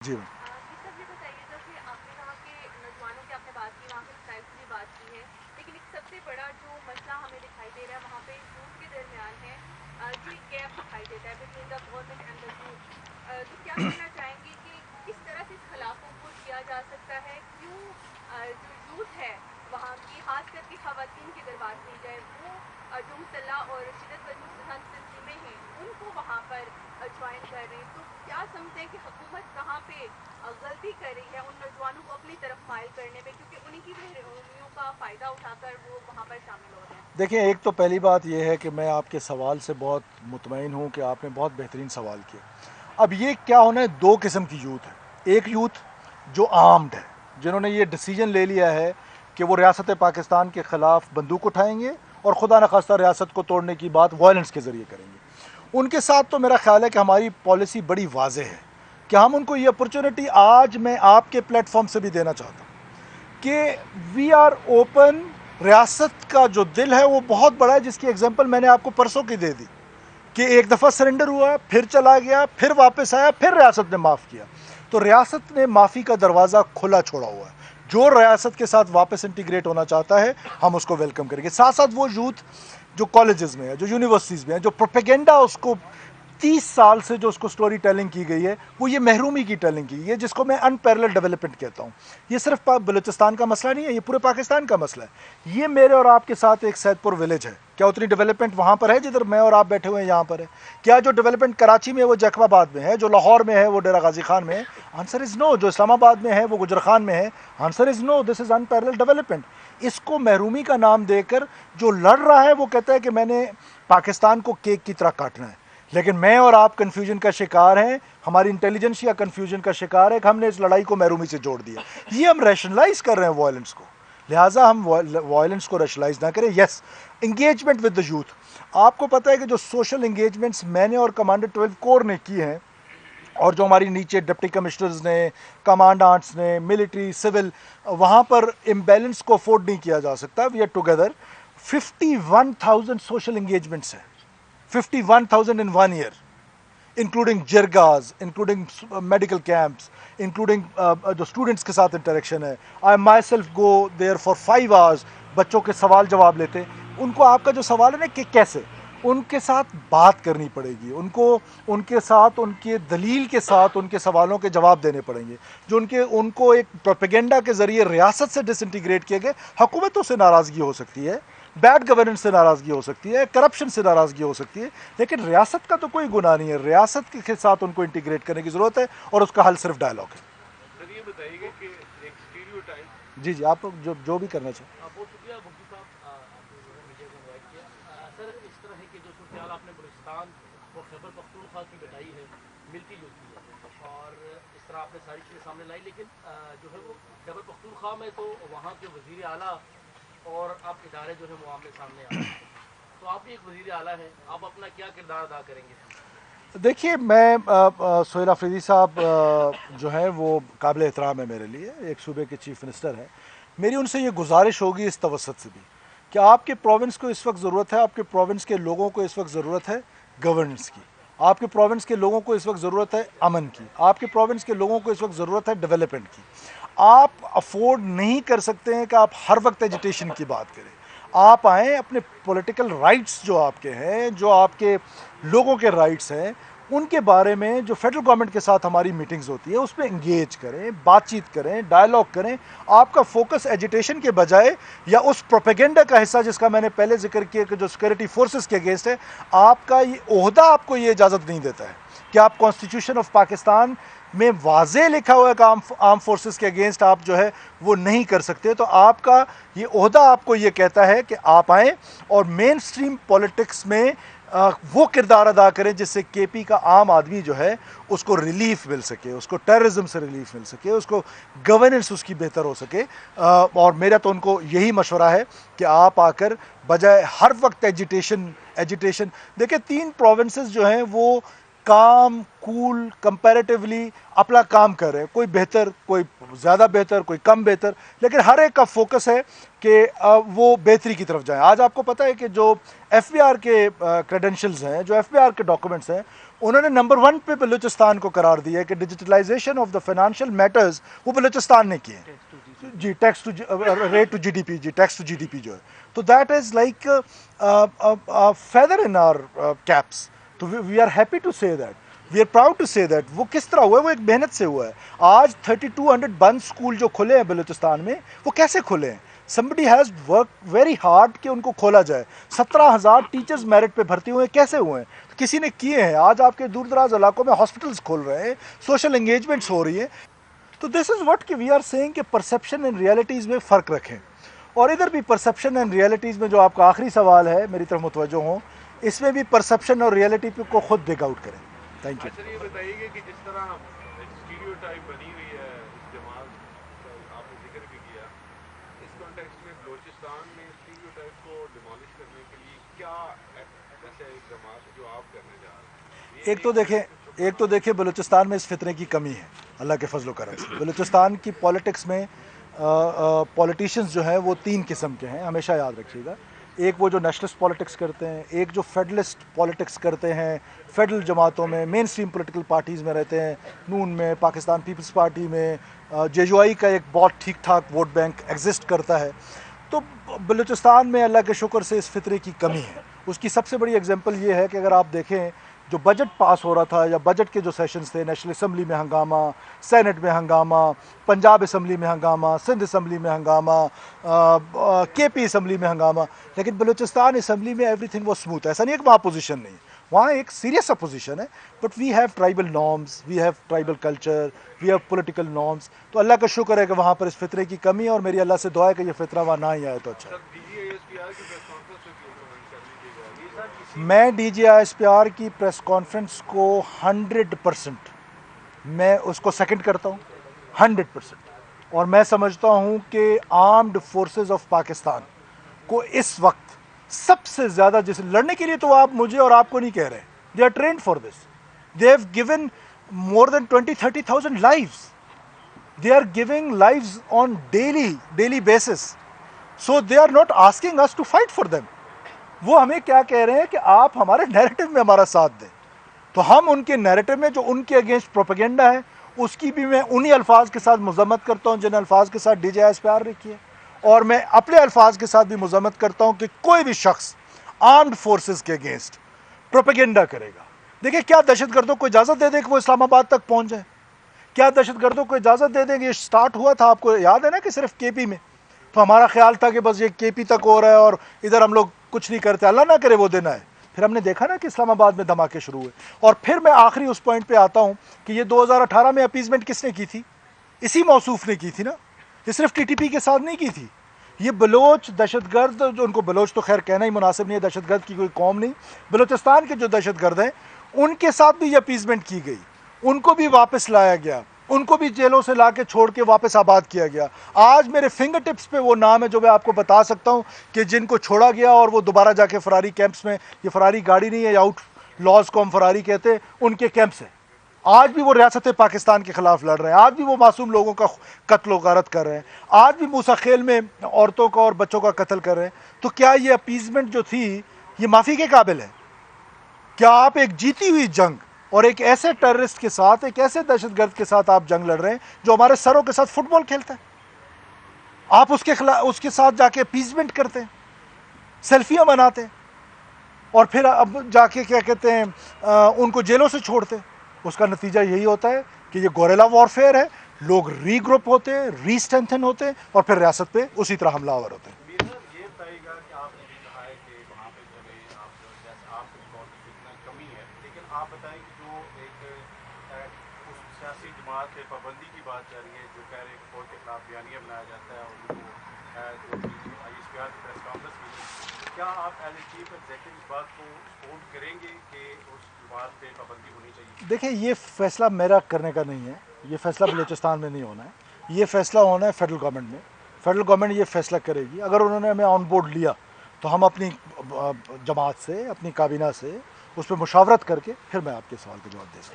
جی سب یہ بتائیے گا کہ آپ نے کہا کہ نوجوانوں کی آپ نے بات کی، وہاں پہ اسٹائل کی بھی بات کی ہے، لیکن ایک سب سے بڑا جو مسئلہ ہمیں دکھائی دے رہا ہے وہاں پہ یوتھ کے درمیان ہے، جو ایک گیپ دکھائی دیتا ہے between the government and the youth. تو کیا کہنا چاہیں گے کہ کس طرح سے اس خلا کو پور کیا جا سکتا ہے؟ کیوں جو یوتھ ہے وہاں کی، خاص کر کے خواتین کی اگر بات کی جائے، وہ جو مسلح اور شدت پسند تنظیمیں ہیں ان کو وہاں پر جوائن کر رہے ہیں، تو کیا سمجھتے ہیں کہ حکومت کہاں پہ غلطی کر رہی ہے ان نوجوانوں کو اپنی طرف مائل کرنے میں، کیونکہ انہیں کی بہرومیوں کا فائدہ اٹھا کر وہ وہاں پر شامل ہو رہے ہیں؟ دیکھیں، ایک تو پہلی بات یہ ہے کہ میں آپ کے سوال سے بہت مطمئن ہوں کہ آپ نے بہت بہترین سوال کیا. اب یہ کیا ہونا ہے، دو قسم کی یوتھ ہے. ایک یوتھ جو آرمڈ ہے، جنہوں نے یہ ڈیسیجن لے لیا ہے کہ وہ ریاست پاکستان کے خلاف بندوق اٹھائیں گے اور خدا نخواستہ ریاست کو توڑنے کی بات وائلنس کے ذریعے کریں گے. ان کے ساتھ تو میرا خیال ہے کہ ہماری پالیسی بڑی واضح ہے کہ ہم ان کو یہ اپرچونٹی آج میں آپ کے پلیٹ فارم سے بھی دینا چاہتا ہوں کہ وی آر اوپن. ریاست کا جو دل ہے وہ بہت بڑا ہے، جس کی ایگزامپل میں نے آپ کو پرسوں کی دے دی کہ ایک دفعہ سرنڈر ہوا، پھر چلا گیا، پھر واپس آیا، پھر ریاست نے معاف کیا. تو ریاست نے معافی کا دروازہ کھلا چھوڑا ہوا ہے. جو ریاست کے ساتھ واپس انٹیگریٹ ہونا چاہتا ہے ہم اس کو ویلکم کریں گے. ساتھ ساتھ وہ یوتھ جو کالجز میں ہے، جو یونیورسٹیز میں ہے، جو پروپیگنڈا اس کو 30 سال سے جو اس کو سٹوری ٹیلنگ کی گئی ہے، وہ یہ محرومی کی ٹیلنگ کی گئی ہے، جس کو میں ان پیرلل ڈیولپمنٹ کہتا ہوں. یہ صرف بلوچستان کا مسئلہ نہیں ہے، یہ پورے پاکستان کا مسئلہ ہے. یہ میرے اور آپ کے ساتھ ایک سید پور ولیج ہے، کیا اتنی ڈیولپمنٹ وہاں پر ہے جدھر میں اور آپ بیٹھے ہوئے ہیں یہاں پر ہے؟ کیا جو ڈیولپمنٹ کراچی میں ہے وہ جیکب آباد میں ہے، جو لاہور میں ہے وہ ڈیرہ غازی خان میں ہے؟ آنسر از نو. جو اسلام آباد میں ہے وہ گجر خان میں ہے؟ Answer is no. This is in parallel development. اس کو محرومی کا نام دے کر جو لڑ رہا ہے وہ کہتا ہے کہ میں نے پاکستان کو کیک کی طرح کاٹنا ہے. لیکن میں اور آپ کنفیوژن کا شکار ہیں، ہماری انٹیلیجنس یا کنفیوژن کا شکار ہے کہ ہم نے اس لڑائی کو محرومی سے جوڑ دیا. یہ ہم ریشنلائز کر رہے ہیں وائلنس کو، لہٰذا ہم وائلنس کو ریشنلائز نہ کریں. یس، انگیجمنٹ ود دا یوتھ. آپ کو پتہ ہے کہ جو سوشل انگیجمنٹس میں نے اور کمانڈر 12 کور نے کی ہیں، اور جو ہماری نیچے ڈپٹی کمشنرز نے، کمانڈانٹس نے، ملٹری، سول، وہاں پر امبیلنس کو افورڈ نہیں کیا جا سکتا. We are together. 51,000 social engagements ہیں، 51,000 in 1 year, including جرگاز، including میڈیکل کیمپس، including جو اسٹوڈنٹس کے ساتھ انٹریکشن ہے. I myself go there for 5 hours. بچوں کے سوال جواب لیتے. ان کو آپ کا جو سوال ہے نا کہ کیسے، ان کے ساتھ بات کرنی پڑے گی، ان کو ان کے ساتھ، ان کے دلیل کے ساتھ ان کے سوالوں کے جواب دینے پڑیں گے. جو ان کو ایک پروپیگنڈا کے ذریعے ریاست سے ڈس انٹیگریٹ کیے گئے. حکومتوں سے ناراضگی ہو سکتی ہے، بیڈ گورننس سے ناراضگی ہو سکتی ہے، کرپشن سے ناراضگی ہو سکتی ہے، لیکن ریاست کا تو کوئی گناہ نہیں ہے. ریاست کے ساتھ ان کو انٹیگریٹ کرنے کی ضرورت ہے، اور اس کا حل صرف ڈائلاگ ہے. سر یہ بتائیے گا کہ ایک اسٹیریو ٹائپ. جی آپ جو بھی کرنا چاہیں. بہت شکریہ مفتی صاحب، آپ نے جو ہے میڈیا کو انوائٹ کیا. سر اس طرح ہے کہ جو صورتحال آپ نے بلوچستان اور خیبر پختونخوا کی بتائی ہے، ملتی جلتی ہے، اور اس طرح آپ نے ساری چیزیں سامنے لائی، لیکن جو ہے وہ خیبر پختونخوا میں تو وہاں کے وزیر اعلیٰ اور آپ ادارے جو ہے معاملے سامنے آ رہے ہیں. تو آپ بھی ایک وزیر اعلیٰ ہیں، آپ اپنا کیا کردار ادا کریں گے؟ دیکھیے، میں سہیل آفریدی صاحب جو ہیں وہ قابل احترام ہے میرے لیے، ایک صوبے کے چیف منسٹر ہیں. میری ان سے یہ گزارش ہوگی اس توسط سے بھی کہ آپ کے پروونس کو اس وقت ضرورت ہے، آپ کے پروونس کے لوگوں کو اس وقت ضرورت ہے گورننس کی. آپ کے پروونس کے لوگوں کو اس وقت ضرورت ہے امن کی. آپ کے پروونس کے لوگوں کو اس وقت ضرورت ہے ڈیولپمنٹ کی. آپ افورڈ نہیں کر سکتے ہیں کہ آپ ہر وقت ایجوٹیشن کی بات کریں. آپ آئیں، اپنے پولیٹیکل رائٹس جو آپ کے ہیں، جو آپ کے لوگوں کے رائٹس ہیں، ان کے بارے میں جو فیڈرل گورنمنٹ کے ساتھ ہماری میٹنگز ہوتی ہیں اس پہ انگیج کریں، بات چیت کریں، ڈائلاگ کریں. آپ کا فوکس ایجوٹیشن کے بجائے یا اس پروپیگنڈا کا حصہ جس کا میں نے پہلے ذکر کیا کہ جو سیکورٹی فورسز کے اگینسٹ ہے، آپ کا یہ عہدہ آپ کو یہ اجازت نہیں دیتا ہے کہ آپ کانسٹیٹیوشن آف پاکستان میں واضح لکھا ہوا ہے کہ آرم فورسز کے اگینسٹ آپ جو ہے وہ نہیں کر سکتے. تو آپ کا یہ عہدہ آپ کو یہ کہتا ہے کہ آپ آئیں اور مین سٹریم پولیٹکس میں وہ کردار ادا کریں جس سے کے پی کا عام آدمی جو ہے اس کو ریلیف مل سکے، اس کو ٹیررزم سے ریلیف مل سکے، اس کو گورننس اس کی بہتر ہو سکے. اور میرا تو ان کو یہی مشورہ ہے کہ آپ آ کر بجائے ہر وقت ایجوٹیشن دیکھیں. 3 پروونسز جو ہیں وہ کام کول کمپیریٹیولی اپنا کام کر رہے ہیں، کوئی بہتر، کوئی زیادہ بہتر، کوئی کم بہتر، لیکن ہر ایک کا فوکس ہے کہ وہ بہتری کی طرف جائیں. آج آپ کو پتہ ہے کہ جو ایف بی آر کے کریڈنشلز ہیں، جو ایف بی آر کے ڈاکومنٹس ہیں، انہوں نے نمبر 1 پہ بلوچستان کو قرار دیا ہے کہ digitalization of the financial matters وہ بلوچستان نے کیے ہیں. G tax to rate to G D P, G tax to G D P جو ہے, تو that is like feather in our caps. تو we are happy to say that, we are proud to say that. وہ کس طرح ہوا ہے؟ وہ ایک محنت سے ہوا ہے. آج 3200 بند اسکول جو کھلے ہیں بلوچستان میں, وہ کیسے کھلے ہیں؟ somebody has worked very hard کہ ان کو کھولا جائے. 17,000 ٹیچرز میرٹ پہ بھرتی ہوئے ہیں. کیسے ہوئے ہیں؟ کسی نے کیے ہیں. آج آپ کے دور دراز علاقوں میں ہاسپٹلس کھول رہے ہیں, سوشل انگیجمنٹس ہو رہی ہیں. تو دس از واٹ کہ وی آر سیئنگ کہ پرسیپشن اینڈ ریئلٹیز میں فرق رکھیں. اور ادھر بھی پرسیپشن اینڈ ریئلٹیز میں جو آپ کا آخری سوال ہے میری طرف متوجہ ہوں, اس میں بھی پرسیپشن اور ریئلٹی کو خود ڈگ آؤٹ کریں. Thank you. اچھا یہ بتائیے گا کہ جس طرح اسٹیریوٹائپ بنی ہوئی ہے اس جماعت کا آپ نے ذکر بھی کیا, اس کانٹیکسٹ میں بلوچستان میں اسٹیریوٹائپ کو ڈیمالش کرنے کے لیے کیا ایسا اقدامات جو آپ کرنے جا رہے ہیں؟ ایک تو دیکھیں بلوچستان میں اس فطرے کی کمی ہے اللہ کے فضل و کرم سے. بلوچستان کی پالیٹکس میں پولیٹیشینز جو ہیں وہ 3 قسم کے ہیں, ہمیشہ یاد رکھیے گا. ایک وہ جو نیشنلسٹ پالیٹکس کرتے ہیں, ایک جو فیڈرلسٹ پالیٹکس کرتے ہیں, فیڈرل جماعتوں میں مین اسٹریم پولیٹیکل پارٹیز میں رہتے ہیں, نون میں, پاکستان پیپلز پارٹی میں, جے یو آئی کا ایک بہت ٹھیک ٹھاک ووٹ بینک ایگزسٹ کرتا ہے. تو بلوچستان میں اللہ کے شکر سے اس فطرے کی کمی ہے. اس کی سب سے بڑی ایگزامپل یہ ہے کہ اگر آپ دیکھیں جو بجٹ پاس ہو رہا تھا یا بجٹ کے جو سیشنز تھے, نیشنل اسمبلی میں ہنگامہ, سینٹ میں ہنگامہ, پنجاب اسمبلی میں ہنگامہ, سندھ اسمبلی میں ہنگامہ, کے پی اسمبلی میں ہنگامہ, لیکن بلوچستان اسمبلی میں ایوری تھنگ وہ اسموتھ ہے. ایسا نہیں ہے کہ وہاں اپوزیشن نہیں, وہاں ایک سیریس اپوزیشن ہے, but we have tribal norms, we have tribal culture, we have political norms. تو اللہ کا شکر ہے کہ وہاں پر اس فطرے کی کمی ہے, اور میری اللہ سے دعا ہے کہ یہ فطرہ وہاں نہ ہی آئے تو اچھا ہے. میں D G I S P R کی پریس کانفرنس کو 100% میں اس کو سیکنڈ کرتا ہوں, 100%. اور میں سمجھتا ہوں کہ آرمڈ فورسز آف پاکستان کو اس وقت سب سے زیادہ جس لڑنے کے لیے, تو آپ مجھے اور آپ کو نہیں کہہ رہے, they are trained for this. They have given more than 20,000-30,000 lives. They are giving lives on daily basis. So they are not asking us to fight for them. وہ ہمیں کیا کہہ رہے ہیں کہ آپ ہمارے نیریٹو میں ہمارا ساتھ دیں. تو ہم ان کے نیریٹو میں جو ان کے اگینسٹ پروپیگنڈا ہے, اس کی بھی میں انہی الفاظ کے ساتھ مذمت کرتا ہوں جن الفاظ کے ساتھ D J S P are رکھی ہے. اور میں اپنے الفاظ کے ساتھ بھی مذمت کرتا ہوں کہ کوئی بھی شخص آرمڈ فورسز کے اگینسٹ پروپیگنڈا کرے گا. دیکھیں کیا دہشت گردوں کو اجازت دے دیں کہ وہ اسلام آباد تک پہنچ جائیں؟ کیا دہشت گردوں کو اجازت دے دیں گے؟ یہ سٹارٹ ہوا تھا آپ کو یاد ہے نا کہ صرف کے پی میں, تو ہمارا خیال تھا کہ بس یہ کے پی تک ہو رہا ہے اور ادھر ہم لوگ کچھ نہیں کرتے, اللہ نہ کرے وہ دن آئے. پھر ہم نے دیکھا نا کہ اسلام آباد میں دھماکے شروع ہوئے. اور پھر میں آخری اس پوائنٹ پہ آتا ہوں کہ یہ 2018 میں اپیزمنٹ کس نے کی تھی؟ اسی موصوف نے کی تھی نا, یہ صرف ٹی ٹی پی کے ساتھ نہیں کی تھی. یہ بلوچ دہشت گرد, جو ان کو بلوچ تو خیر کہنا ہی مناسب نہیں ہے, دہشت گرد کی کوئی قوم نہیں, بلوچستان کے جو دہشت گرد ہیں ان کے ساتھ بھی یہ اپیزمنٹ کی گئی, ان کو بھی واپس لایا گیا, ان کو بھی جیلوں سے لا کے چھوڑ کے واپس آباد کیا گیا. آج میرے فنگر ٹپس پہ وہ نام ہے جو میں آپ کو بتا سکتا ہوں کہ جن کو چھوڑا گیا اور وہ دوبارہ جا کے فراری کیمپس میں, یہ فراری گاڑی نہیں ہے, آؤٹ لاز کو ہم فراری کہتے ہیں, ان کے کیمپس ہیں. آج بھی وہ ریاست پاکستان کے خلاف لڑ رہے ہیں, آج بھی وہ معصوم لوگوں کا قتل و غارت کر رہے ہیں, آج بھی موسیٰ خیل میں عورتوں کا اور بچوں کا قتل کر رہے ہیں. تو کیا یہ اپیزمنٹ جو تھی یہ معافی کے قابل ہے؟ کیا آپ ایک جیتی ہوئی جنگ اور ایک ایسے ٹیررسٹ کے ساتھ, ایک ایسے دہشت گرد کے ساتھ آپ جنگ لڑ رہے ہیں جو ہمارے سروں کے ساتھ فٹ بال کھیلتا ہے, آپ اس کے ساتھ جا کے اپیزمنٹ کرتے ہیں, سیلفیاں بناتے ہیں, اور پھر اب جا کے کیا کہتے ہیں ان کو جیلوں سے چھوڑتے ہیں. اس کا نتیجہ یہی ہوتا ہے کہ یہ گوریلا وارفیئر ہے, لوگ ری گروپ ہوتے ہیں, ری اسٹرینتھن ہوتے ہیں, اور پھر ریاست پہ اسی طرح حملہ آور ہوتے ہیں. یہ بتائیے گا کہ آپ نے بھی کہا ہے کہ وہاں پہ چلے آپ اتنا کمی ہے, لیکن آپ بتائیں کہ جو ایک اس سیاسی جماعت پہ پابندی کی بات جا رہی ہے, جو کہہ رہے ہیں کہ فوج کے خلاف بیانیہ بنایا جاتا ہے, اور ان کو جو آئی ایس پی آر کی پریس کانفرنس کی, کیا آپ ایز اے چیف ایگزیکٹو اس بات کو سپورٹ کریں گے کہ اس جماعت پہ پابندی ہونی چاہیے؟ دیکھیں یہ فیصلہ میرا کرنے کا نہیں ہے, یہ فیصلہ بلوچستان میں نہیں ہونا ہے, یہ فیصلہ ہونا ہے فیڈرل گورنمنٹ میں. فیڈرل گورنمنٹ یہ فیصلہ کرے گی. اگر انہوں نے ہمیں آن بورڈ لیا تو ہم اپنی جماعت سے, اپنی کابینہ سے اس پہ مشاورت کر کے پھر میں آپ کے سوال کا جواب دے سکتا ہوں.